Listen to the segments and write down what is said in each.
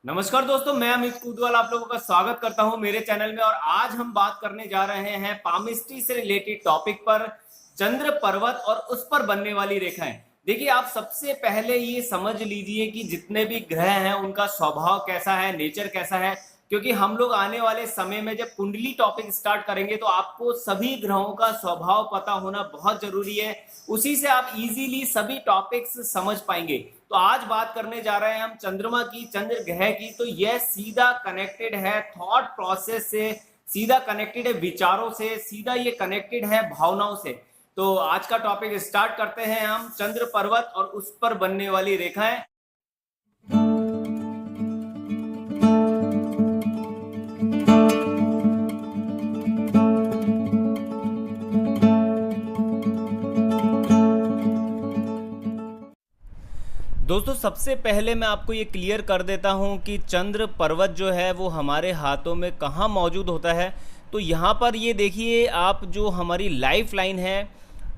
नमस्कार दोस्तों, मैं अमित कुदवाल आप लोगों का स्वागत करता हूं मेरे चैनल में। और आज हम बात करने जा रहे हैं पामिस्ट्री से रिलेटेड टॉपिक पर, चंद्र पर्वत और उस पर बनने वाली रेखाएं। देखिए, आप सबसे पहले ये समझ लीजिए कि जितने भी ग्रह हैं उनका स्वभाव कैसा है, नेचर कैसा है। क्योंकि हम लोग आने वाले समय में जब कुंडली टॉपिक स्टार्ट करेंगे तो आपको सभी ग्रहों का स्वभाव पता होना बहुत जरूरी है। उसी से आप इजीली सभी टॉपिक्स समझ पाएंगे। तो आज बात करने जा रहे हैं हम चंद्रमा की, चंद्र ग्रह की। तो यह सीधा कनेक्टेड है थॉट प्रोसेस से, सीधा कनेक्टेड है विचारों से, सीधा ये कनेक्टेड है भावनाओं से। तो आज का टॉपिक स्टार्ट करते हैं हम, चंद्र पर्वत और उस पर बनने वाली रेखाएं। दोस्तों, सबसे पहले मैं आपको ये क्लियर कर देता हूँ कि चंद्र पर्वत जो है वो हमारे हाथों में कहाँ मौजूद होता है। तो यहाँ पर ये देखिए आप, जो हमारी लाइफ लाइन है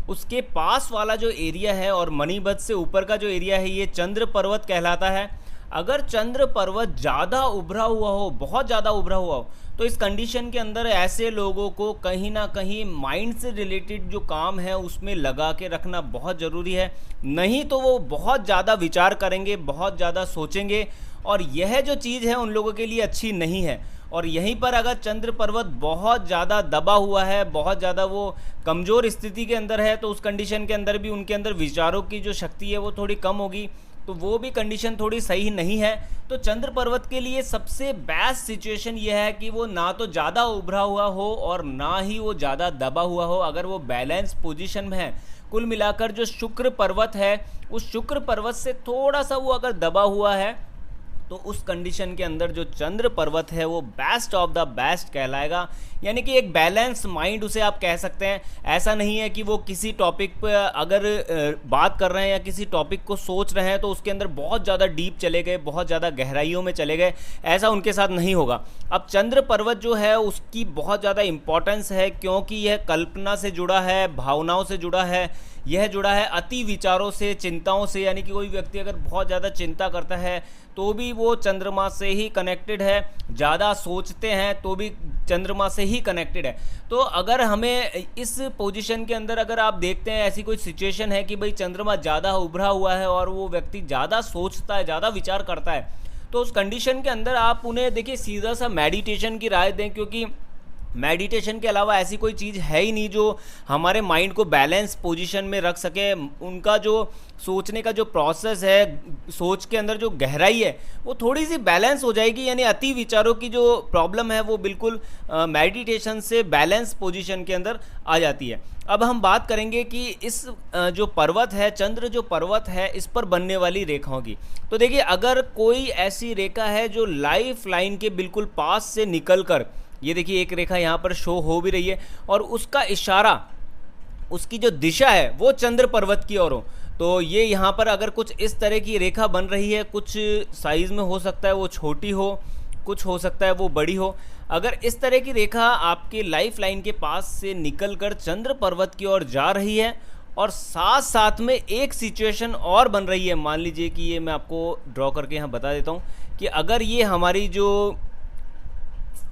उसके पास वाला जो एरिया है और मणिबत से ऊपर का जो एरिया है ये चंद्र पर्वत कहलाता है। अगर चंद्र पर्वत ज़्यादा उभरा हुआ हो, बहुत ज़्यादा उभरा हुआ हो, तो इस कंडीशन के अंदर ऐसे लोगों को कहीं ना कहीं माइंड से रिलेटेड जो काम है उसमें लगा के रखना बहुत ज़रूरी है। नहीं तो वो बहुत ज़्यादा विचार करेंगे, बहुत ज़्यादा सोचेंगे, और यह जो चीज़ है उन लोगों के लिए अच्छी नहीं है। और यहीं पर अगर चंद्र पर्वत बहुत ज़्यादा दबा हुआ है, बहुत ज़्यादा वो कमज़ोर स्थिति के अंदर है, तो उस कंडीशन के अंदर भी उनके अंदर विचारों की जो शक्ति है वो थोड़ी कम होगी। तो वो भी कंडीशन थोड़ी सही नहीं है। तो चंद्र पर्वत के लिए सबसे बेस्ट सिचुएशन ये है कि वो ना तो ज़्यादा उभरा हुआ हो और ना ही वो ज़्यादा दबा हुआ हो। अगर वो बैलेंस पोजीशन में है, कुल मिलाकर जो शुक्र पर्वत है उस शुक्र पर्वत से थोड़ा सा वो अगर दबा हुआ है, तो उस कंडीशन के अंदर जो चंद्र पर्वत है वो बेस्ट ऑफ द बेस्ट कहलाएगा। यानी कि एक बैलेंस माइंड उसे आप कह सकते हैं। ऐसा नहीं है कि वो किसी टॉपिक पर अगर बात कर रहे हैं या किसी टॉपिक को सोच रहे हैं तो उसके अंदर बहुत ज़्यादा डीप चले गए, बहुत ज़्यादा गहराइयों में चले गए, ऐसा उनके साथ नहीं होगा। अब चंद्र पर्वत जो है उसकी बहुत ज़्यादा इंपॉर्टेंस है, क्योंकि यह कल्पना से जुड़ा है, भावनाओं से जुड़ा है, यह जुड़ा है अति विचारों से, चिंताओं से। यानी कि कोई व्यक्ति अगर बहुत ज़्यादा चिंता करता है तो भी वो चंद्रमा से ही कनेक्टेड है, ज़्यादा सोचते हैं तो भी चंद्रमा से ही कनेक्टेड है। तो अगर हमें इस पोजीशन के अंदर अगर आप देखते हैं ऐसी कोई सिचुएशन है कि भाई चंद्रमा ज़्यादा उभरा हुआ है और वो व्यक्ति ज़्यादा सोचता है, ज़्यादा विचार करता है, तो उस कंडीशन के अंदर आप उन्हें देखिए सीधा सा मेडिटेशन की राय दें। क्योंकि मेडिटेशन के अलावा ऐसी कोई चीज़ है ही नहीं जो हमारे माइंड को बैलेंस पोजीशन में रख सके। उनका जो सोचने का जो प्रोसेस है, सोच के अंदर जो गहराई है वो थोड़ी सी बैलेंस हो जाएगी। यानी अति विचारों की जो प्रॉब्लम है वो बिल्कुल मेडिटेशन से बैलेंस पोजीशन के अंदर आ जाती है। अब हम बात करेंगे कि इस जो पर्वत है, चंद्र जो पर्वत है, इस पर बनने वाली रेखाओं की। तो देखिए, अगर कोई ऐसी रेखा है जो लाइफ लाइन के बिल्कुल पास से निकल कर, ये देखिए एक रेखा यहाँ पर शो हो भी रही है और उसका इशारा, उसकी जो दिशा है वो चंद्र पर्वत की ओर हो, तो ये यहाँ पर अगर कुछ इस तरह की रेखा बन रही है, कुछ साइज़ में हो सकता है वो छोटी हो, कुछ हो सकता है वो बड़ी हो। अगर इस तरह की रेखा आपके लाइफ लाइन के पास से निकल कर चंद्र पर्वत की ओर जा रही है और साथ साथ में एक सिचुएशन और बन रही है, मान लीजिए कि ये मैं आपको ड्रॉ करके यहाँ बता देता हूँ कि अगर ये हमारी जो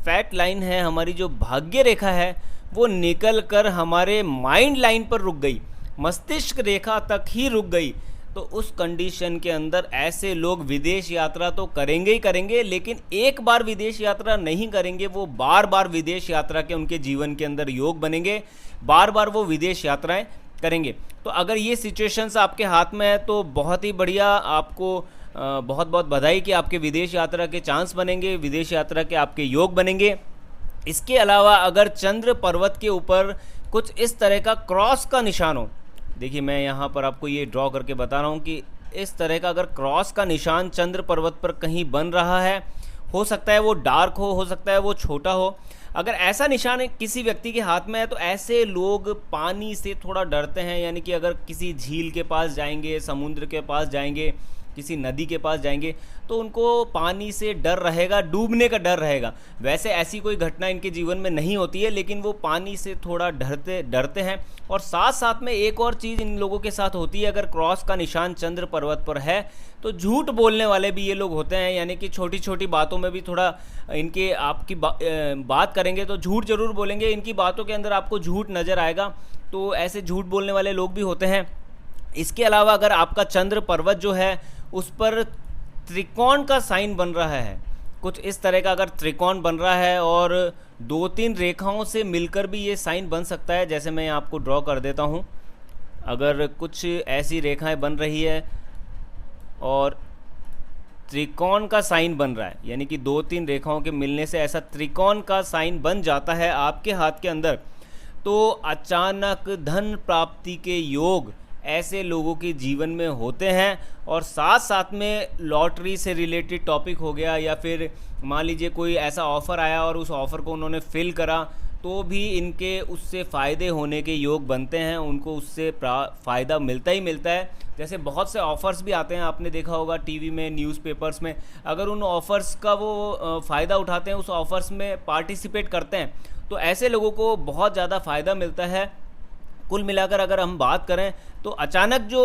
फैट लाइन है, हमारी जो भाग्य रेखा है, वो निकल कर हमारे माइंड लाइन पर रुक गई, मस्तिष्क रेखा तक ही रुक गई, तो उस कंडीशन के अंदर ऐसे लोग विदेश यात्रा तो करेंगे ही करेंगे, लेकिन एक बार विदेश यात्रा नहीं करेंगे, वो बार बार विदेश यात्रा के उनके जीवन के अंदर योग बनेंगे, बार बार वो विदेश यात्राएं करेंगे। तो अगर ये सिचुएशंस आपके हाथ में है तो बहुत ही बढ़िया, आपको बहुत बहुत बधाई कि आपके विदेश यात्रा के चांस बनेंगे, विदेश यात्रा के आपके योग बनेंगे। इसके अलावा अगर चंद्र पर्वत के ऊपर कुछ इस तरह का क्रॉस का निशान हो, देखिए मैं यहाँ पर आपको ये ड्रॉ करके बता रहा हूँ कि इस तरह का अगर क्रॉस का निशान चंद्र पर्वत पर कहीं बन रहा है, हो सकता है वो डार्क हो सकता है वो छोटा हो। अगर ऐसा निशान किसी व्यक्ति के हाथ में है तो ऐसे लोग पानी से थोड़ा डरते हैं। यानी कि अगर किसी झील के पास जाएंगे, समुद्र के पास जाएंगे, किसी नदी के पास जाएंगे तो उनको पानी से डर रहेगा, डूबने का डर रहेगा। वैसे ऐसी कोई घटना इनके जीवन में नहीं होती है, लेकिन वो पानी से थोड़ा डरते हैं। और साथ साथ में एक और चीज़ इन लोगों के साथ होती है, अगर क्रॉस का निशान चंद्र पर्वत पर है तो झूठ बोलने वाले भी ये लोग होते हैं। यानी कि छोटी छोटी बातों में भी थोड़ा इनके आपकी बात करेंगे तो झूठ जरूर बोलेंगे, इनकी बातों के अंदर आपको झूठ नज़र आएगा। तो ऐसे झूठ बोलने वाले लोग भी होते हैं। इसके अलावा अगर आपका चंद्र पर्वत जो है उस पर त्रिकोण का साइन बन रहा है, कुछ इस तरह का अगर त्रिकोण बन रहा है और 2-3 रेखाओं से मिलकर भी ये साइन बन सकता है। जैसे मैं आपको ड्रॉ कर देता हूँ, अगर कुछ ऐसी रेखाएं बन रही है और त्रिकोण का साइन बन रहा है, यानी कि 2-3 रेखाओं के मिलने से ऐसा त्रिकोण का साइन बन जाता है आपके हाथ के अंदर, तो अचानक धन प्राप्ति के योग ऐसे लोगों के जीवन में होते हैं। और साथ साथ में लॉटरी से रिलेटेड टॉपिक हो गया, या फिर मान लीजिए कोई ऐसा ऑफ़र आया और उस ऑफ़र को उन्होंने फिल करा, तो भी इनके उससे फ़ायदे होने के योग बनते हैं, उनको उससे फ़ायदा मिलता ही मिलता है। जैसे बहुत से ऑफ़र्स भी आते हैं, आपने देखा होगा टीवी में, न्यूज़पेपर्स में, अगर उन ऑफ़र्स का वो फ़ायदा उठाते हैं, उस ऑफ़र्स में पार्टिसिपेट करते हैं, तो ऐसे लोगों को बहुत ज़्यादा फ़ायदा मिलता है। कुल मिलाकर अगर हम बात करें तो अचानक जो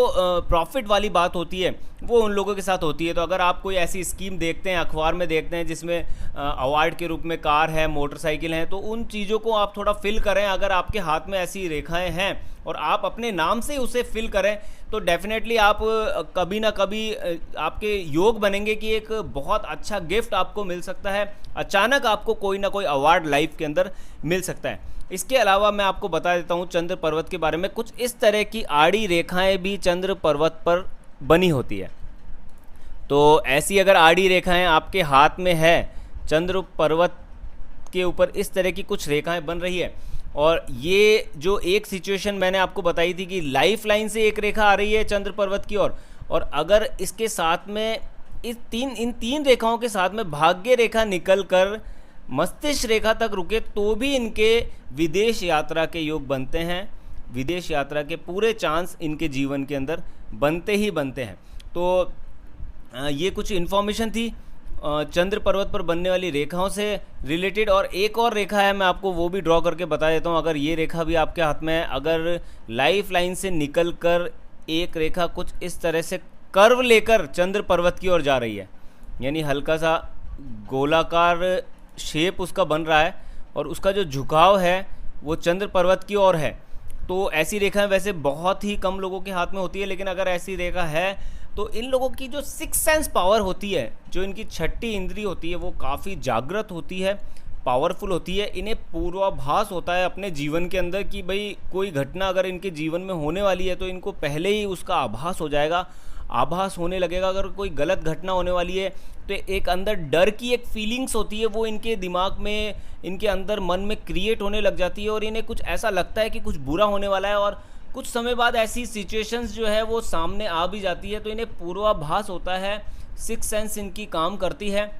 प्रॉफिट वाली बात होती है वो उन लोगों के साथ होती है। तो अगर आप कोई ऐसी स्कीम देखते हैं, अखबार में देखते हैं जिसमें अवार्ड के रूप में कार है, मोटरसाइकिल है, तो उन चीज़ों को आप थोड़ा फिल करें। अगर आपके हाथ में ऐसी रेखाएं हैं और आप अपने नाम से उसे फिल करें तो डेफिनेटली आप कभी ना कभी आपके योग बनेंगे कि एक बहुत अच्छा गिफ्ट आपको मिल सकता है, अचानक आपको कोई ना कोई अवार्ड लाइफ के अंदर मिल सकता है। इसके अलावा मैं आपको बता देता हूँ चंद्र पर्वत के बारे में, कुछ इस तरह की आड़ी रेखाएं भी चंद्र पर्वत पर बनी होती है। तो ऐसी अगर आड़ी रेखाएं आपके हाथ में है, चंद्र पर्वत के ऊपर इस तरह की कुछ रेखाएं बन रही है, और ये जो एक सिचुएशन मैंने आपको बताई थी कि लाइफ लाइन से एक रेखा आ रही है चंद्र पर्वत की ओर, और अगर इसके साथ में इन तीन रेखाओं के साथ में भाग्य रेखा निकल कर मस्तिष्क रेखा तक रुके तो भी इनके विदेश यात्रा के योग बनते हैं। विदेश यात्रा के पूरे चांस इनके जीवन के अंदर बनते ही बनते हैं। तो ये कुछ इन्फॉर्मेशन थी चंद्र पर्वत पर बनने वाली रेखाओं से रिलेटेड। और एक और रेखा है, मैं आपको वो भी ड्रॉ करके बता देता हूँ। अगर ये रेखा भी आपके हाथ में है, अगर लाइफ लाइन से निकल कर एक रेखा कुछ इस तरह से कर्व लेकर चंद्र पर्वत की ओर जा रही है, यानी हल्का सा गोलाकार शेप उसका बन रहा है और उसका जो झुकाव है वो चंद्र पर्वत की ओर है, तो ऐसी रेखाएं वैसे बहुत ही कम लोगों के हाथ में होती है। लेकिन अगर ऐसी रेखा है तो इन लोगों की जो सिक्स सेंस पावर होती है, जो इनकी छठी इंद्री होती है, वो काफ़ी जागृत होती है, पावरफुल होती है। इन्हें पूर्वाभास होता है अपने जीवन के अंदर कि भाई कोई घटना अगर इनके जीवन में होने वाली है तो इनको पहले ही उसका आभास हो जाएगा, आभास होने लगेगा। अगर कोई गलत घटना होने वाली है तो एक अंदर डर की एक फीलिंग्स होती है, वो इनके दिमाग में, इनके अंदर मन में क्रिएट होने लग जाती है, और इन्हें कुछ ऐसा लगता है कि कुछ बुरा होने वाला है। और कुछ समय बाद ऐसी सिचुएशंस जो है वो सामने आ भी जाती है, तो इन्हें पूर्वाभास होता है, सिक्स सेंस इनकी काम करती है।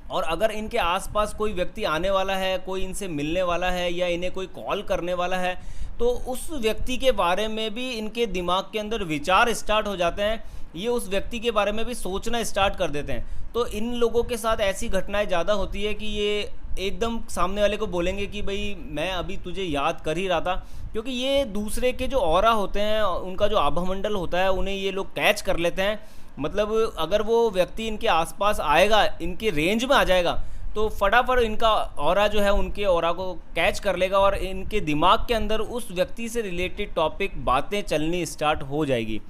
और अगर इनके आसपास कोई व्यक्ति आने वाला है, कोई इनसे मिलने वाला है, या इन्हें कोई कॉल करने वाला है, तो उस व्यक्ति के बारे में भी इनके दिमाग के अंदर विचार स्टार्ट हो जाते हैं, ये उस व्यक्ति के बारे में भी सोचना स्टार्ट कर देते हैं। तो इन लोगों के साथ ऐसी घटनाएं ज़्यादा होती है कि ये एकदम सामने वाले को बोलेंगे कि भाई मैं अभी तुझे याद कर ही रहा था, क्योंकि ये दूसरे के जो ऑरा होते हैं, उनका जो आभामंडल होता है, उन्हें ये लोग कैच कर लेते हैं। मतलब अगर वो व्यक्ति इनके आसपास आएगा, इनके रेंज में आ जाएगा, तो फटाफट इनका ऑरा जो है उनके ऑरा को कैच कर लेगा और इनके दिमाग के अंदर उस व्यक्ति से रिलेटेड टॉपिक, बातें चलनी स्टार्ट हो जाएगी।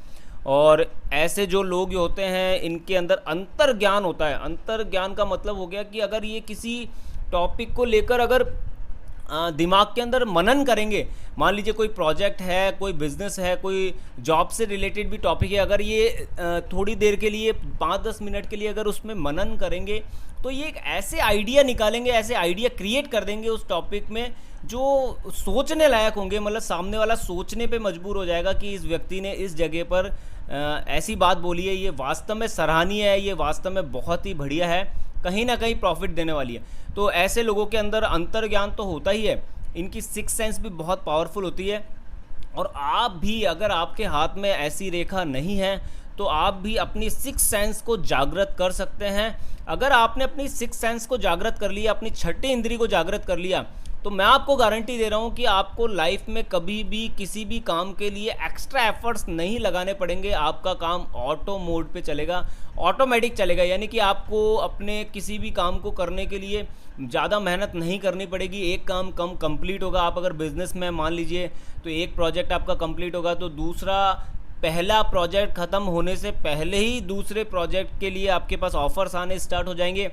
और ऐसे जो लोग होते हैं इनके अंदर अंतर ज्ञान होता है। अंतर ज्ञान का मतलब हो गया कि अगर ये किसी टॉपिक को लेकर अगर दिमाग के अंदर मनन करेंगे, मान लीजिए कोई प्रोजेक्ट है, कोई बिजनेस है, कोई जॉब से रिलेटेड भी टॉपिक है, अगर ये थोड़ी देर के लिए 5-10 मिनट के लिए अगर उसमें मनन करेंगे तो ये एक ऐसे आइडिया निकालेंगे, ऐसे आइडिया क्रिएट कर देंगे उस टॉपिक में जो सोचने लायक होंगे। मतलब सामने वाला सोचने पे मजबूर हो जाएगा कि इस व्यक्ति ने इस जगह पर ऐसी बात बोली है, ये वास्तव में सराहनीय है, ये वास्तव में बहुत ही बढ़िया है, कहीं ना कहीं प्रॉफिट देने वाली है। तो ऐसे लोगों के अंदर अंतर ज्ञान तो होता ही है, इनकी सिक्स सेंस भी बहुत पावरफुल होती है। और आप भी अगर आपके हाथ में ऐसी रेखा नहीं है तो आप भी अपनी सिक्स सेंस को जागृत कर सकते हैं। अगर आपने अपनी सिक्स सेंस को जागृत कर लिया, अपनी छठी इंद्री को जागृत कर लिया, तो मैं आपको गारंटी दे रहा हूँ कि आपको लाइफ में कभी भी किसी भी काम के लिए एक्स्ट्रा एफर्ट्स नहीं लगाने पड़ेंगे। आपका काम ऑटो मोड पे चलेगा, ऑटोमेटिक चलेगा, यानी कि आपको अपने किसी भी काम को करने के लिए ज़्यादा मेहनत नहीं करनी पड़ेगी। एक काम कम कंप्लीट होगा। आप अगर बिजनेस में मान लीजिए तो एक प्रोजेक्ट आपका कंप्लीट होगा तो दूसरा, पहला प्रोजेक्ट ख़त्म होने से पहले ही दूसरे प्रोजेक्ट के लिए आपके पास ऑफर्स आने स्टार्ट हो जाएंगे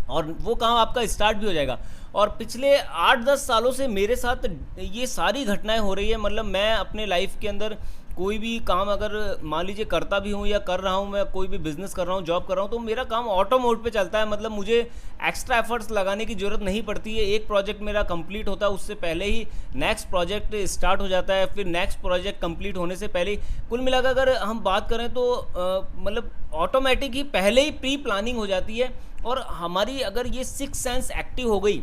और वो काम आपका स्टार्ट भी हो जाएगा। और पिछले 8-10 सालों से मेरे साथ ये सारी घटनाएं हो रही है। मतलब मैं अपने लाइफ के अंदर कोई भी काम अगर मान लीजिए करता भी हूँ या कर रहा हूँ, मैं कोई भी बिज़नेस कर रहा हूँ, जॉब कर रहा हूँ, तो मेरा काम ऑटो मोड पे चलता है। मतलब मुझे एक्स्ट्रा एफर्ट्स लगाने की ज़रूरत नहीं पड़ती है। एक प्रोजेक्ट मेरा कंप्लीट होता है उससे पहले ही नेक्स्ट प्रोजेक्ट स्टार्ट हो जाता है, फिर नेक्स्ट प्रोजेक्ट कंप्लीट होने से पहले ही। कुल मिलाकर अगर हम बात करें तो मतलब ऑटोमेटिक ही पहले ही प्री प्लानिंग हो जाती है। और हमारी अगर ये सिक्स सेंस एक्टिव हो गई,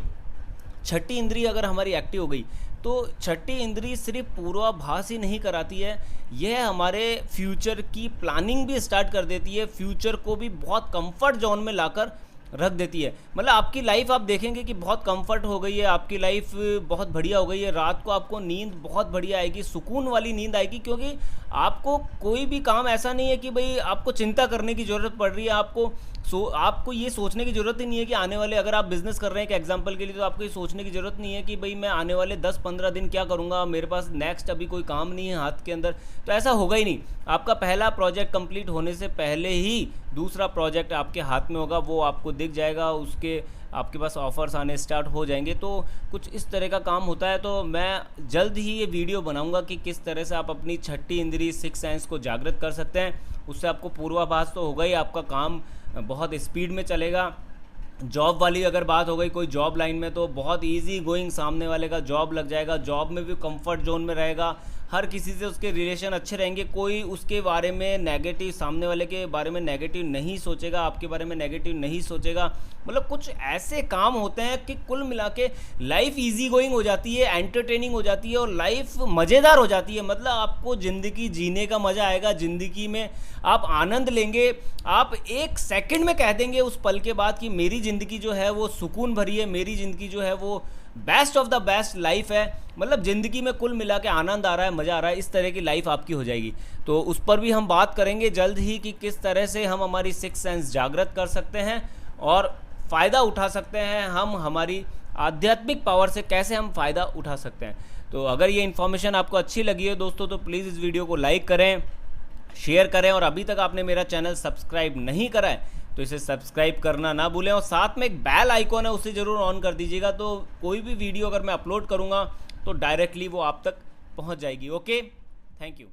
छठी इंद्री अगर हमारी एक्टिव हो गई, तो छठी इंद्री सिर्फ पूर्वाभास ही नहीं कराती है, यह हमारे फ्यूचर की प्लानिंग भी स्टार्ट कर देती है। फ्यूचर को भी बहुत कंफर्ट जोन में लाकर रख देती है। मतलब आपकी लाइफ आप देखेंगे कि बहुत कंफर्ट हो गई है, आपकी लाइफ बहुत बढ़िया हो गई है। रात को आपको नींद बहुत बढ़िया आएगी, सुकून वाली नींद आएगी, क्योंकि आपको कोई भी काम ऐसा नहीं है कि भाई आपको चिंता करने की ज़रूरत पड़ रही है। आपको ये सोचने की ज़रूरत ही नहीं है कि आने वाले, अगर आप बिज़नेस कर रहे हैं एक एग्जांपल के लिए, तो आपको ये सोचने की ज़रूरत नहीं है कि भाई मैं आने वाले 10-15 दिन क्या करूँगा, मेरे पास नेक्स्ट अभी कोई काम नहीं है हाथ के अंदर। तो ऐसा होगा ही नहीं। आपका पहला प्रोजेक्ट कंप्लीट होने से पहले ही दूसरा प्रोजेक्ट आपके हाथ में होगा, वो आपको दिख जाएगा, उसके आपके पास ऑफर्स आने स्टार्ट हो जाएंगे। तो कुछ इस तरह का काम होता है। तो मैं जल्द ही ये वीडियो बनाऊंगा कि किस तरह से आप अपनी छठी इंद्री सिक्स सेंस को जागृत कर सकते हैं। उससे आपको पूर्वाभास तो होगा ही, आपका काम बहुत स्पीड में चलेगा। जॉब वाली अगर बात हो गई, कोई जॉब लाइन में, तो बहुत इजी गोइंग सामने वाले का जॉब लग जाएगा। जॉब में भी कंफर्ट जोन में रहेगा, हर किसी से उसके रिलेशन अच्छे रहेंगे, कोई उसके बारे में नेगेटिव, सामने वाले के बारे में नेगेटिव नहीं सोचेगा, आपके बारे में नेगेटिव नहीं सोचेगा। मतलब कुछ ऐसे काम होते हैं कि कुल मिला के लाइफ ईजी गोइंग हो जाती है, एंटरटेनिंग हो जाती है और लाइफ मज़ेदार हो जाती है। मतलब आपको ज़िंदगी जीने का मज़ा आएगा, ज़िंदगी में आप आनंद लेंगे। आप एक सेकंड में कह देंगे उस पल के बाद कि मेरी ज़िंदगी जो है वो सुकून भरी है, मेरी ज़िंदगी जो है वो best of the best life है। मतलब ज़िंदगी में कुल मिला के आनंद आ रहा है, मज़ा आ रहा है, इस तरह की लाइफ आपकी हो जाएगी। तो उस पर भी हम बात करेंगे जल्द ही कि किस तरह से हम हमारी सिक्स सेंस जागृत कर सकते हैं और फ़ायदा उठा सकते हैं। हम हमारी आध्यात्मिक पावर से कैसे हम फ़ायदा उठा सकते हैं। तो अगर ये इन्फॉर्मेशन आपको अच्छी लगी है दोस्तों, तो प्लीज़ इस वीडियो को लाइक करें, शेयर करें, और अभी तक आपने मेरा चैनल सब्सक्राइब नहीं करा है तो इसे सब्सक्राइब करना ना भूलें। और साथ में एक बेल आइकॉन है, उसे ज़रूर ऑन कर दीजिएगा, तो कोई भी वीडियो अगर मैं अपलोड करूँगा तो डायरेक्टली वो आप तक पहुँच जाएगी। Okay, thank you.